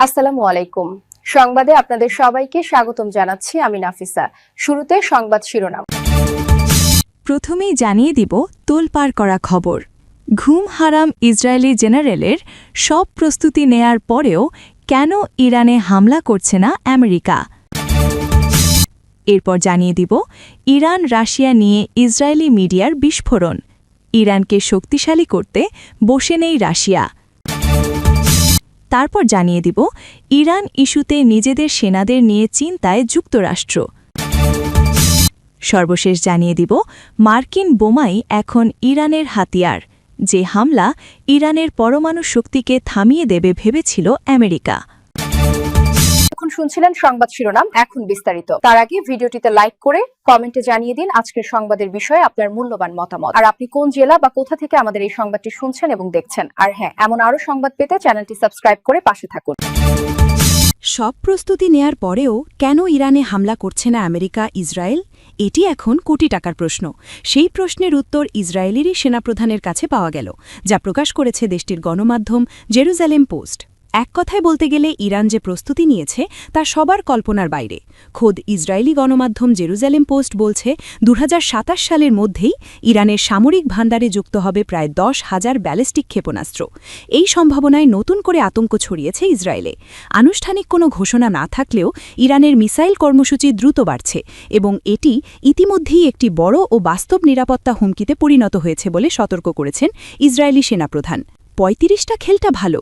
আসসালামু আলাইকুম। সংবাদে আপনাদের সবাইকে স্বাগতম জানাচ্ছি আমি নাফিসা। শুরুতে সংবাদ শিরোনাম। প্রথমেই জানিয়ে দিব তোলপাড় করা খবর। ঘুম হারাম ইসরায়েলি জেনারেলের সব প্রস্তুতি নেয়ার পরেও কেন ইরানে হামলা করছে না আমেরিকা। এরপর জানিয়ে দিব ইরান রাশিয়া নিয়ে ইসরায়েলি মিডিয়ার বিস্ফোরণ। ইরানকে শক্তিশালী করতে বসে নেই রাশিয়া। তারপর জানিয়ে দিব ইরান ইস্যুতে নিজেদের সেনাদের নিয়ে চিন্তায় যুক্তরাষ্ট্র। সর্বশেষ জানিয়ে দিব মার্কিন বোমাই এখন ইরানের হাতিয়ার, যে হামলা ইরানের পরমাণু শক্তিকে থামিয়ে দেবে ভেবেছিল আমেরিকা। এখন শুনছিলেন সংবাদ শিরোনাম, এখন বিস্তারিত। তার আগে ভিডিওটিতে লাইক করে কমেন্টে জানিয়ে দিন আজকের সংবাদের বিষয়ে আপনার মূল্যবান মতামত, আর আপনি কোন জেলা বা কোথা থেকে আমাদের এই সংবাদটি শুনছেন এবং দেখছেন। আর হ্যাঁ, এমন আরো সংবাদ পেতে চ্যানেলটি সাবস্ক্রাইব করে পাশে থাকুন। সব প্রস্তুতি নেয়ার পরেও কেন ইরানে হামলা করছে না আমেরিকা ইসরায়েল? এটি এখন কোটি টাকার প্রশ্ন। সেই প্রশ্নের উত্তর ইসরায়েলেরই সেনাপ্রধানের কাছে পাওয়া গেল, যা প্রকাশ করেছে দেশটির গণমাধ্যম জেরুজালেম পোস্ট। এক কথায় বলতে গেলে ইরান যে প্রস্তুতি নিয়েছে তা সবার কল্পনার বাইরে। খোদ ইসরায়েলি গণমাধ্যম জেরুজালেম পোস্ট বলছে ২০২৭ সালের মধ্যেই ইরানের সামরিক ভাণ্ডারে যুক্ত হবে প্রায় ১০,০০০ ব্যালিস্টিক ক্ষেপণাস্ত্র। এই সম্ভাবনায় নতুন করে আতঙ্ক ছড়িয়েছে ইসরায়েলে। আনুষ্ঠানিক কোনো ঘোষণা না থাকলেও ইরানের মিসাইল কর্মসূচি দ্রুত বাড়ছে এবং এটি ইতিমধ্যেই একটি বড় ও বাস্তব নিরাপত্তা হুমকিতে পরিণত হয়েছে বলে সতর্ক করেছেন ইসরায়েলি সেনাপ্রধান। ৩৫টা খেলটা ভালো।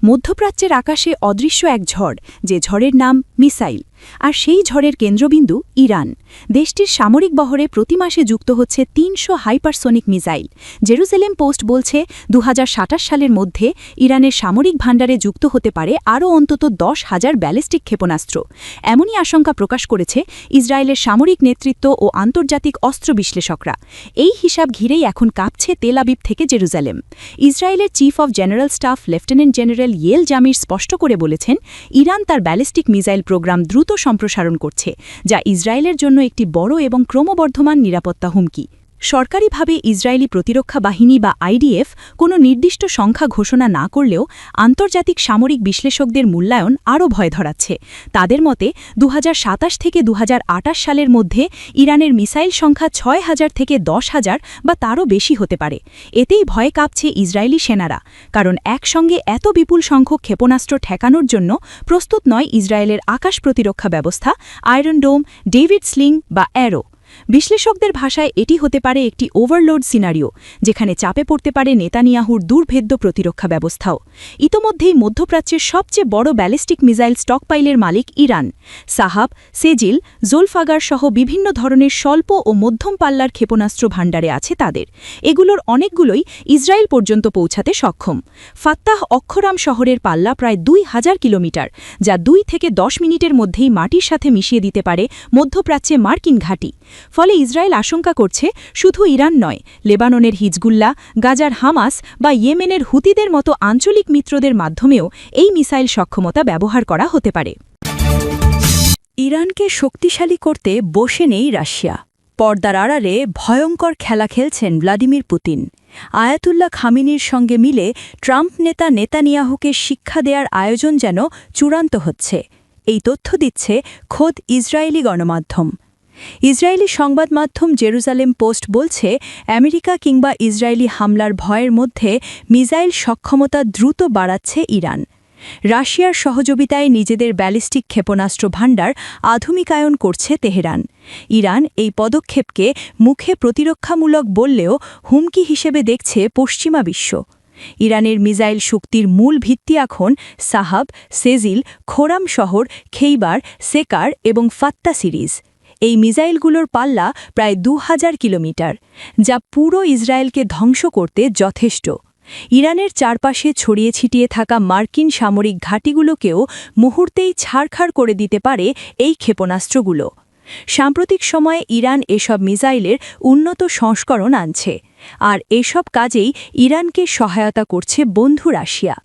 মধ্যপ্রাচ্যের আকাশে অদৃশ্য এক ঝড়, যে ঝড়ের নাম মিসাইল, আর সেই ঝড়ের কেন্দ্রবিন্দু ইরান। দেশটির সামরিক বহরে প্রতি মাসে যুক্ত হচ্ছে ৩০০ হাইপারসোনিক মিসাইল। জেরুজালেম পোস্ট বলছে ২০২৭ সালের মধ্যে ইরানের সামরিক ভাণ্ডারে যুক্ত হতে পারে আরও অন্তত ১০,০০০ ব্যালিস্টিক ক্ষেপণাস্ত্র। এমনই আশঙ্কা প্রকাশ করেছে ইসরায়েলের সামরিক নেতৃত্ব ও আন্তর্জাতিক অস্ত্র বিশ্লেষকরা। এই হিসাব ঘিরেই এখন কাঁপছে তেল আবিব থেকে জেরুজালেম। ইসরায়েলের chief of general staff lieutenant general Yale Jamir স্পষ্ট করে বলেছেন, ইরান তার ব্যালিস্টিক মিসাইল প্রোগ্রাম দ্রুত সম্প্রসারণ করছে, যা ইসরায়েলের জন্য একটি বড় এবং ক্রমবর্ধমান নিরাপত্তা হুমকি। সরকারিভাবে ইসরায়েলি প্রতিরক্ষা বাহিনী বা আইডিএফ কোনো নির্দিষ্ট সংখ্যা ঘোষণা না করলেও আন্তর্জাতিক সামরিক বিশ্লেষকদের মূল্যায়ন আরও ভয় ধরাচ্ছে। তাদের মতে ২০২৭ থেকে ২০২৮ সালের মধ্যে ইরানের মিসাইল সংখ্যা ৬,০০০ থেকে ১০,০০০ বা তারও বেশি হতে পারে। এতেই ভয়ে কাঁপছে ইসরায়েলি সেনারা, কারণ একসঙ্গে এত বিপুল সংখ্যক ক্ষেপণাস্ত্র ঠেকানোর জন্য প্রস্তুত নয় ইসরায়েলের আকাশ প্রতিরক্ষা ব্যবস্থা, আয়রন ডোম, ডেভিড স্লিং বা অ্যারো। বিশ্লেষকদের ভাষায় এটি হতে পারে একটি ওভারলোড সিনারিও, যেখানে চাপে পড়তে পারে নেতানিয়াহুর দুর্ভেদ্য প্রতিরক্ষা ব্যবস্থাও। ইতোমধ্যেই মধ্যপ্রাচ্যের সবচেয়ে বড় ব্যালিস্টিক মিসাইল স্টকপাইলের মালিক ইরান। সাহাব, সেজিল, জোলফাগার সহ বিভিন্ন ধরনের স্বল্প ও মধ্যম পাল্লার ক্ষেপণাস্ত্র ভাণ্ডারে আছে তাদের। এগুলোর অনেকগুলোই ইসরায়েল পর্যন্ত পৌঁছাতে সক্ষম। ফাত্তাহ অক্ষরাম শহরের পাল্লা প্রায় ২,০০০ কিলোমিটার, যা ২ থেকে ১০ মিনিটের মধ্যেই মাটির সাথে মিশিয়ে দিতে পারে মধ্যপ্রাচ্যে মার্কিন ঘাঁটি। ফলে ইসরায়েল আশঙ্কা করছে শুধু ইরান নয়, লেবাননের হিজবুল্লাহ, গাজার হামাস বা ইয়েমেনের হুতিদের মতো আঞ্চলিক মিত্রদের মাধ্যমেও এই মিসাইল সক্ষমতা ব্যবহার করা হতে পারে। ইরানকে শক্তিশালী করতে বসে নেই রাশিয়া। পর্দার আড়ালে ভয়ঙ্কর খেলা খেলছেন ভ্লাদিমির পুতিন। আয়াতুল্লাহ খামিনির সঙ্গে মিলে ট্রাম্প নেতা নেতানিয়াহুকে শিক্ষা দেওয়ার আয়োজন যেন চূড়ান্ত হচ্ছে। এই তথ্য দিচ্ছে খোদ ইসরায়েলি গণমাধ্যম। ইসরায়েলি সংবাদ মাধ্যম জেরুজালেম পোস্ট বলছে, আমেরিকা কিংবা ইসরায়েলি হামলার ভয়ের মধ্যে মিসাইল সক্ষমতা দ্রুত বাড়াচ্ছে ইরান। রাশিয়ার সহযোগিতায় নিজেদের ব্যালিস্টিক ক্ষেপণাস্ত্র ভাণ্ডার আধুনিকায়ন করছে তেহরান। ইরান এই পদক্ষেপকে মুখে প্রতিরক্ষামূলক বললেও হুমকি হিসেবে দেখছে পশ্চিমা বিশ্ব। ইরানের মিসাইল শক্তির মূল ভিত্তি এখন সাহাব, সেজিল, খোরাম শহর, খেইবার, সেকার এবং ফাত্তা সিরিজ। এই মিসাইলগুলোর পাল্লা প্রায় ২,০০০ কিলোমিটার, যা পুরো ইসরায়েলকে ধ্বংস করতে যথেষ্ট। ইরানের চারপাশে ছড়িয়ে ছিটিয়ে থাকা মার্কিন সামরিক ঘাঁটিগুলোকেও মুহূর্তেই ছাড়খাড় করে দিতে পারে এই ক্ষেপণাস্ত্রগুলো। সাম্প্রতিক সময়ে ইরান এসব মিসাইলের উন্নত সংস্করণ আনছে, আর এসব কাজেই ইরানকে সহায়তা করছে বন্ধু রাশিয়া।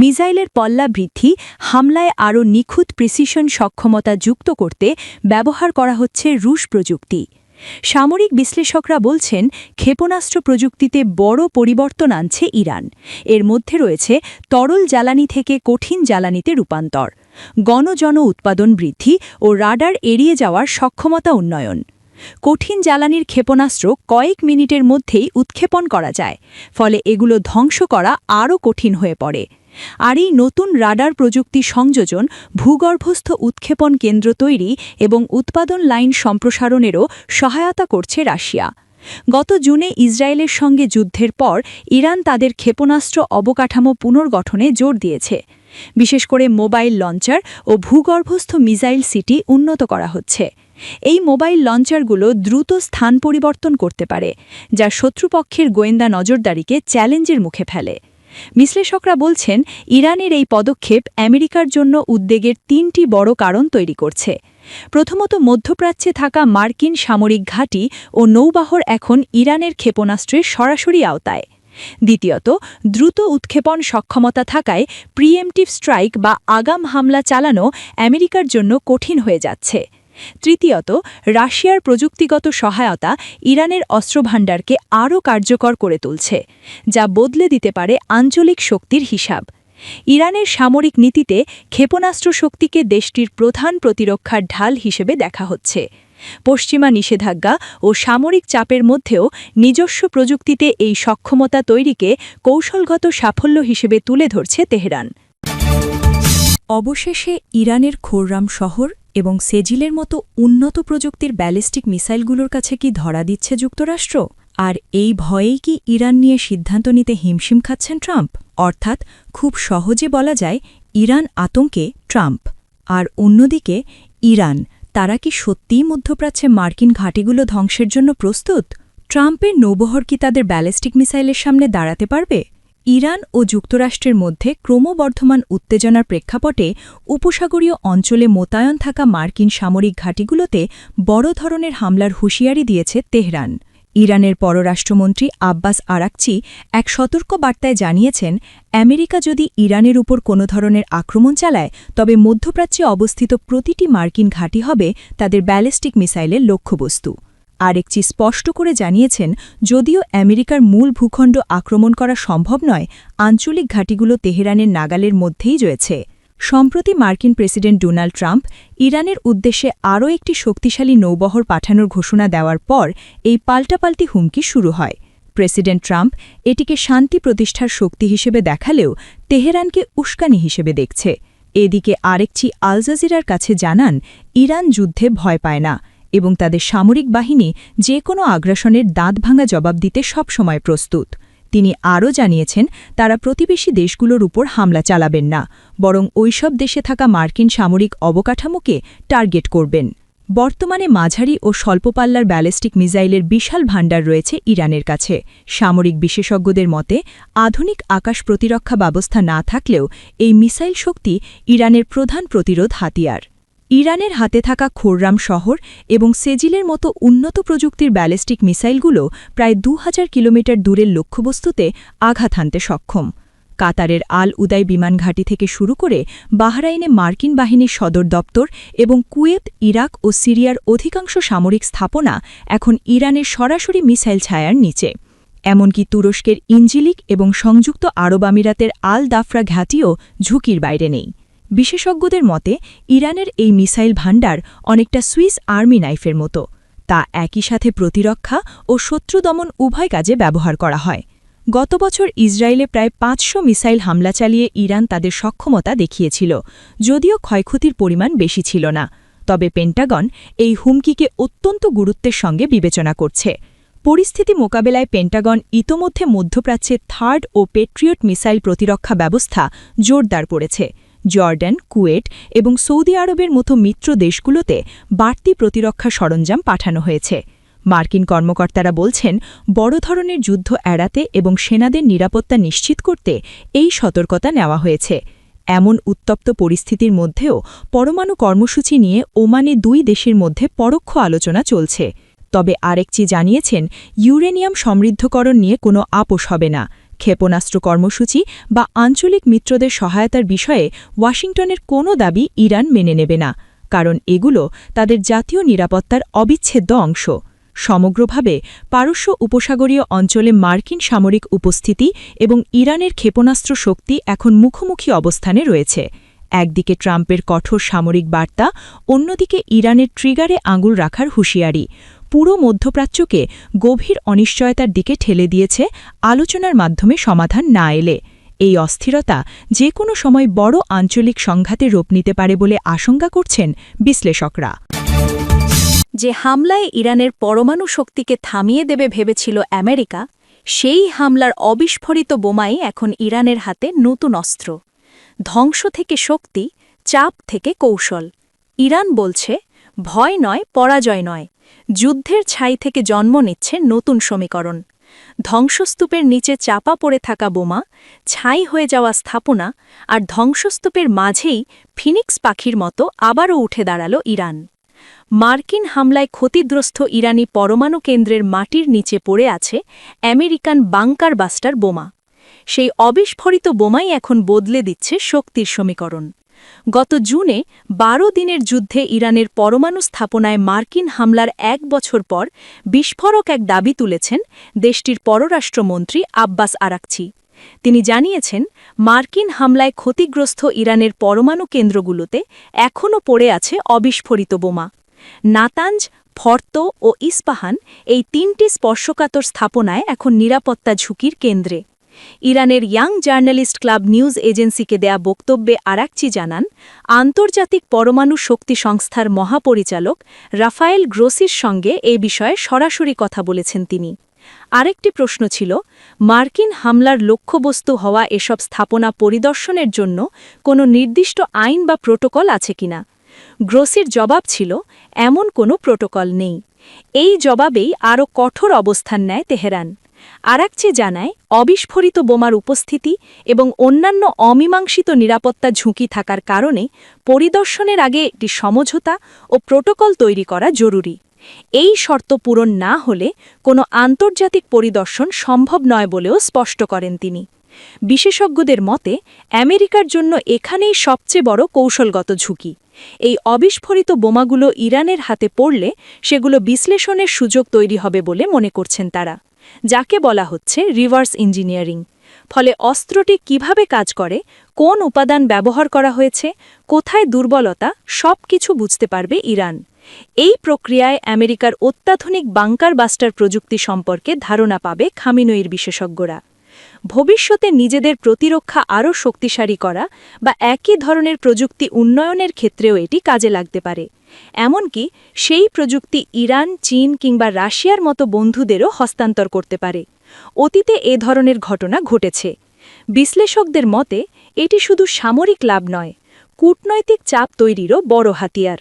মিসাইলের পল্লা বৃদ্ধি, হামলায় আরও নিখুঁত প্রিসিশন সক্ষমতা যুক্ত করতে ব্যবহার করা হচ্ছে রুশ প্রযুক্তি। সামরিক বিশ্লেষকরা বলছেন ক্ষেপণাস্ত্র প্রযুক্তিতে বড় পরিবর্তন আনছে ইরান। এর মধ্যে রয়েছে তরল জ্বালানি থেকে কঠিন জ্বালানিতে রূপান্তর, গণজন উৎপাদন বৃদ্ধি ও রাডার এড়িয়ে যাওয়ার সক্ষমতা উন্নয়ন। কঠিন জ্বালানির ক্ষেপণাস্ত্র কয়েক মিনিটের মধ্যেই উৎক্ষেপণ করা যায়, ফলে এগুলো ধ্বংস করা আরও কঠিন হয়ে পড়ে। আর এই নতুন রাডার প্রযুক্তি সংযোজন ভূগর্ভস্থ উৎক্ষেপণ কেন্দ্র তৈরি এবং উৎপাদন লাইন সম্প্রসারণেরও সহায়তা করছে রাশিয়া। গত জুনে ইসরায়েলের সঙ্গে যুদ্ধের পর ইরান তাদের ক্ষেপণাস্ত্র অবকাঠামো পুনর্গঠনে জোর দিয়েছে। বিশেষ করে মোবাইল লঞ্চার ও ভূগর্ভস্থ মিসাইল সিটি উন্নত করা হচ্ছে। এই মোবাইল লঞ্চারগুলো দ্রুত স্থান পরিবর্তন করতে পারে, যা শত্রুপক্ষের গোয়েন্দা নজরদারিকে চ্যালেঞ্জের মুখে ফেলে। বিশ্লেষকরা বলছেন, ইরানের এই পদক্ষেপ আমেরিকার জন্য উদ্বেগের ৩টি বড় কারণ তৈরি করছে। প্রথমত, মধ্যপ্রাচ্যে থাকা মার্কিন সামরিক ঘাঁটি ও নৌবাহর এখন ইরানের ক্ষেপণাস্ত্রের সরাসরি আওতায়। দ্বিতীয়ত, দ্রুত উৎক্ষেপণ সক্ষমতা থাকায় প্রিএমটিভ স্ট্রাইক বা আগাম হামলা চালানো আমেরিকার জন্য কঠিন হয়ে যাচ্ছে। তৃতীয়ত, রাশিয়ার প্রযুক্তিগত সহায়তা ইরানের অস্ত্রভাণ্ডারকে আরও কার্যকর করে তুলছে, যা বদলে দিতে পারে আঞ্চলিক শক্তির হিসাব। ইরানের সামরিক নীতিতে ক্ষেপণাস্ত্র শক্তিকে দেশটির প্রধান প্রতিরক্ষার ঢাল হিসেবে দেখা হচ্ছে। পশ্চিমা নিষেধাজ্ঞা ও সামরিক চাপের মধ্যেও নিজস্ব প্রযুক্তিতে এই সক্ষমতা তৈরিকে কৌশলগত সাফল্য হিসেবে তুলে ধরছে তেহরান। অবশেষে ইরানের খোররাম শহর এবং সেজিলের মতো উন্নত প্রযুক্তির ব্যালিস্টিক মিসাইলগুলোর কাছে কি ধরা দিচ্ছে যুক্তরাষ্ট্র? আর এই ভয়েই কি ইরান নিয়ে সিদ্ধান্ত নিতে হিমশিম খাচ্ছেন ট্রাম্প? অর্থাৎ খুব সহজে বলা যায়, ইরান আতঙ্কে ট্রাম্প। আর অন্যদিকে ইরান, তারা কি সত্যিই মধ্যপ্রাচ্যে মার্কিন ঘাঁটিগুলো ধ্বংসের জন্য প্রস্তুত? ট্রাম্পের নৌবহর কি তাদের ব্যালিস্টিক মিসাইলের সামনে দাঁড়াতে পারবে? ইরান ও যুক্তরাষ্ট্রের মধ্যে ক্রমবর্ধমান উত্তেজনার প্রেক্ষাপটে উপসাগরীয় অঞ্চলে মোতায়েন থাকা মার্কিন সামরিক ঘাঁটিগুলোতে বড় ধরনের হামলার হুঁশিয়ারি দিয়েছে তেহরান। ইরানের পররাষ্ট্রমন্ত্রী আব্বাস আরাকচি এক সতর্ক বার্তায় জানিয়েছেন, আমেরিকা যদি ইরানের উপর কোনো ধরনের আক্রমণ চালায়, তবে মধ্যপ্রাচ্যে অবস্থিত প্রতিটি মার্কিন ঘাঁটি হবে তাদের ব্যালিস্টিক মিসাইলের লক্ষ্যবস্তু। আরেকচি স্পষ্ট করে জানিয়েছেন, যদিও আমেরিকার মূল ভূখণ্ড আক্রমণ করা সম্ভব নয়, আঞ্চলিক ঘাঁটিগুলো তেহরানের নাগালের মধ্যেই রয়েছে। সম্প্রতি মার্কিন প্রেসিডেন্ট ডোনাল্ড ট্রাম্প ইরানের উদ্দেশ্যে আরও একটি শক্তিশালী নৌবহর পাঠানোর ঘোষণা দেওয়ার পর এই পাল্টাপাল্টি হুমকি শুরু হয়। প্রেসিডেন্ট ট্রাম্প এটিকে শান্তি প্রতিষ্ঠার শক্তি হিসেবে দেখালেও তেহরানকে উস্কানি হিসেবে দেখছে। এদিকে আরেকচি আল জাজিরার কাছে জানান, ইরান যুদ্ধে ভয় পায় না এবং তাদের সামরিক বাহিনী যে কোনো আগ্রাসনের দাঁতভাঙা জবাব দিতে সবসময় প্রস্তুত। তিনি আরও জানিয়েছেন, তারা প্রতিবেশী দেশগুলোর উপর হামলা চালাবেন না, বরং ওইসব দেশে থাকা মার্কিন সামরিক অবকাঠামোকে টার্গেট করবেন। বর্তমানে মাঝারি ও স্বল্পপাল্লার ব্যালিস্টিক মিসাইলের বিশাল ভাণ্ডার রয়েছে ইরানের কাছে। সামরিক বিশেষজ্ঞদের মতে, আধুনিক আকাশ প্রতিরক্ষা ব্যবস্থা না থাকলেও এই মিসাইল শক্তি ইরানের প্রধান প্রতিরোধ হাতিয়ার। ইরানের হাতে থাকা খোররাম শহর এবং সেজিলের মতো উন্নত প্রযুক্তির ব্যালিস্টিক মিসাইলগুলো প্রায় ২০০০ কিলোমিটার দূরের লক্ষ্যবস্তুতে আঘাত হানতে সক্ষম। কাতারের আল উদাই বিমান ঘাঁটি থেকে শুরু করে বাহরাইনে মার্কিন বাহিনীর সদর দপ্তর এবং কুয়েত, ইরাক ও সিরিয়ার অধিকাংশ সামরিক স্থাপনা এখন ইরানের সরাসরি মিসাইল ছায়ার নিচে। এমনকি তুরস্কের ইনজিলিক এবং সংযুক্ত আরব আমিরাতের আল দাফরা ঘাঁটিও ঝুঁকির বাইরে নেই। বিশেষজ্ঞদের মতে, ইরানের এই মিসাইল ভাণ্ডার অনেকটা সুইস আর্মি নাইফের মতো। তা একই সাথে প্রতিরক্ষা ও শত্রু দমন উভয় কাজে ব্যবহার করা হয়। গত বছর ইসরায়েলে প্রায় ৫০০ মিসাইল হামলা চালিয়ে ইরান তাদের সক্ষমতা দেখিয়েছিল, যদিও ক্ষয়ক্ষতির পরিমাণ বেশি ছিল না। তবে পেন্টাগন এই হুমকিকে অত্যন্ত গুরুত্বের সঙ্গে বিবেচনা করছে। পরিস্থিতি মোকাবেলায় পেন্টাগন ইতোমধ্যে মধ্যপ্রাচ্যে থার্ড ও পেট্রিয়ট মিসাইল প্রতিরক্ষা ব্যবস্থা জোরদার করেছে। জর্ডান, কুয়েট এবং সৌদি আরবের মতো মিত্র দেশগুলোতে বাড়তি প্রতিরক্ষা সরঞ্জাম পাঠানো হয়েছে। মার্কিন কর্মকর্তারা বলছেন, বড় ধরনের যুদ্ধ এড়াতে এবং সেনাদের নিরাপত্তা নিশ্চিত করতে এই সতর্কতা নেওয়া হয়েছে। এমন উত্তপ্ত পরিস্থিতির মধ্যেও পরমাণু কর্মসূচি নিয়ে ওমানে ২ দেশের মধ্যে পরোক্ষ আলোচনা চলছে। তবে আরেকচি জানিয়েছেন, ইউরেনিয়াম সমৃদ্ধকরণ নিয়ে কোনো আপোষ হবে না। ক্ষেপণাস্ত্র কর্মসূচি বা আঞ্চলিক মিত্রদের সহায়তার বিষয়ে ওয়াশিংটনের কোনো দাবি ইরান মেনে নেবে না, কারণ এগুলো তাদের জাতীয় নিরাপত্তার অবিচ্ছেদ্য অংশ। সমগ্রভাবে পারস্য উপসাগরীয় অঞ্চলে মার্কিন সামরিক উপস্থিতি এবং ইরানের ক্ষেপণাস্ত্র শক্তি এখন মুখোমুখি অবস্থানে রয়েছে। একদিকে ট্রাম্পের কঠোর সামরিক বার্তা, অন্যদিকে ইরানের ট্রিগারে আঙুল রাখার হুঁশিয়ারি পুরো মধ্যপ্রাচ্যকে গভীর অনিশ্চয়তার দিকে ঠেলে দিয়েছে আলোচনার মাধ্যমে সমাধান না এলে। এই অস্থিরতা যে কোনো সময় বড় আঞ্চলিক সংঘাতে রূপ নিতে পারে বলে আশঙ্কা করছেন বিশ্লেষকরা। যে হামলায় ইরানের পরমাণু শক্তিকে থামিয়ে দেবে ভেবেছিল আমেরিকা, সেই হামলার অবিস্ফোরিত বোমাই এখন ইরানের হাতে নতুন অস্ত্র। ধ্বংস থেকে শক্তি, চাপ থেকে কৌশল। ইরান বলছে, ভয় নয়, পরাজয় নয়। যুদ্ধের ছাই থেকে জন্ম নিচ্ছে নতুন সমীকরণ। ধ্বংসস্তূপের নিচে চাপা পড়ে থাকা বোমা, ছাই হয়ে যাওয়া স্থাপনা আর ধ্বংসস্তূপের মাঝেই ফিনিক্স পাখির মতো আবারও উঠে দাঁড়াল ইরান। মার্কিন হামলায় ক্ষতিগ্রস্ত ইরানি পরমাণু কেন্দ্রের মাটির নিচে পড়ে আছে আমেরিকান বাংকার বাস্টার বোমা। সেই অবিস্ফোরিত বোমাই এখন বদলে দিচ্ছে শক্তির সমীকরণ। গত জুনে 12 দিনের যুদ্ধে ইরানের পরমাণু স্থাপনায় মার্কিন হামলার 1 বছর পর বিস্ফোরক এক দাবি তুলেছেন দেশটির পররাষ্ট্রমন্ত্রী আব্বাস আরাকচি। তিনি জানিয়েছেন, মার্কিন হামলায় ক্ষতিগ্রস্ত ইরানের পরমাণু কেন্দ্রগুলোতে এখনও পড়ে আছে অবিস্ফোরিত বোমা। নাতাঞ্জ, ফর্ত ও ইস্পাহান এই 3টি স্পর্শকাতর স্থাপনায় এখন নিরাপত্তা ঝুঁকির কেন্দ্রে। ইরানের ইয়াং জার্নালিস্ট ক্লাব নিউজ এজেন্সিকে দেয়া বক্তব্যে আরাকচি জানান, আন্তর্জাতিক পরমাণু শক্তি সংস্থার মহাপরিচালক রাফায়েল গ্রোসির সঙ্গে এ বিষয়ে সরাসরি কথা বলেছেন তিনি। আরেকটি প্রশ্ন ছিল, মার্কিন হামলার লক্ষ্যবস্তু হওয়া এসব স্থাপনা পরিদর্শনের জন্য কোনো নির্দিষ্ট আইন বা প্রোটোকল আছে কিনা। গ্রোসির জবাব ছিল, এমন কোনো প্রোটোকল নেই। এই জবাবেই আরও কঠোর অবস্থান নেয় তেহরান। আরাকচি জানায়, অবিস্ফোরিত বোমার উপস্থিতি এবং অন্যান্য অমীমাংসিত নিরাপত্তা ঝুঁকি থাকার কারণে পরিদর্শনের আগে একটি সমঝোতা ও প্রোটোকল তৈরি করা জরুরি। এই শর্ত পূরণ না হলে কোনো আন্তর্জাতিক পরিদর্শন সম্ভব নয় বলেও স্পষ্ট করেন তিনি। বিশেষজ্ঞদের মতে, আমেরিকার জন্য এখানেই সবচেয়ে বড় কৌশলগত ঝুঁকি। এই অবিস্ফোরিত বোমাগুলো ইরানের হাতে পড়লে সেগুলো বিশ্লেষণের সুযোগ তৈরি হবে বলে মনে করছেন তারা, যাকে বলা হচ্ছে রিভার্স ইঞ্জিনিয়ারিং। ফলে অস্ত্রটি কিভাবে কাজ করে, কোন উপাদান ব্যবহার করা হয়েছে, কোথায় দুর্বলতা, সব কিছু বুঝতে পারবে ইরান। এই প্রক্রিয়ায় আমেরিকার অত্যাধুনিক বাংকার বাস্টার প্রযুক্তি সম্পর্কে ধারণা পাবে খামিনয়ির বিশেষজ্ঞরা। ভবিষ্যতে নিজেদের প্রতিরক্ষা আরও শক্তিশালী করা বা একই ধরনের প্রযুক্তি উন্নয়নের ক্ষেত্রেও এটি কাজে লাগতে পারে। এমনকি সেই প্রযুক্তি ইরান, চীন কিংবা রাশিয়ার মতো বন্ধুদেরও হস্তান্তর করতে পারে। অতীতে এ ধরনের ঘটনা ঘটেছে। বিশ্লেষকদের মতে এটি শুধু সামরিক লাভ নয়, কূটনৈতিক চাপ তৈরিরও বড় হাতিয়ার।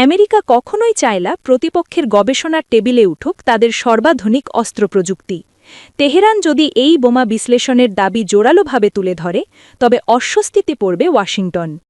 আমেরিকা কখনোই চায় না প্রতিপক্ষের গবেষণার টেবিলে উঠুক তাদের সর্বাধুনিক অস্ত্র প্রযুক্তি। তেহরান যদি এই বোমা বিশ্লেষণের দাবি জোরালোভাবে তুলে ধরে, তবে অস্বস্তিতে পড়বে ওয়াশিংটন।